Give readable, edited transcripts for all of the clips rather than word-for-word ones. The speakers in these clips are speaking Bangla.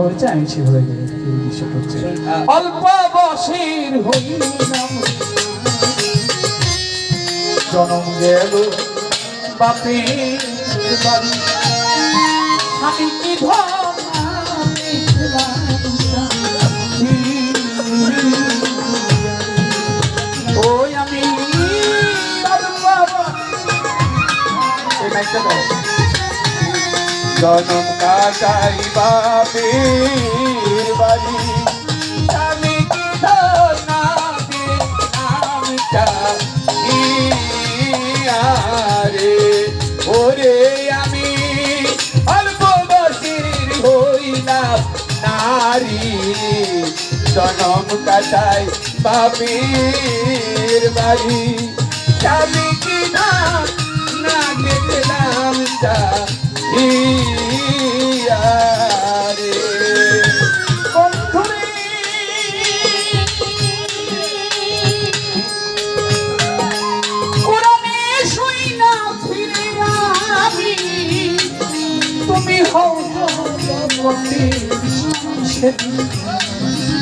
আমি সেভাবে অল্প বসের হইলাম জনম গেল বাপের বাড়ি আমি কি ওই আমি জনম কাটাই বাপের বাড়ি আমি কি রে ওরে আমি অল্প বসির হইলাম নারী জনম কাটাই বাপের বাড়ি আমি কি না দেখলাম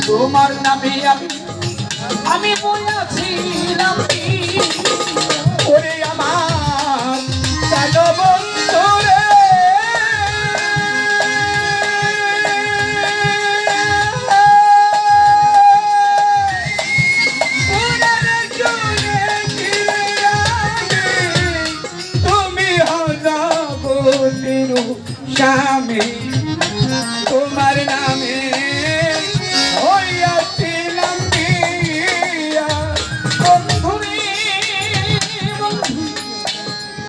তোমার নামে আমি বলেছিলাম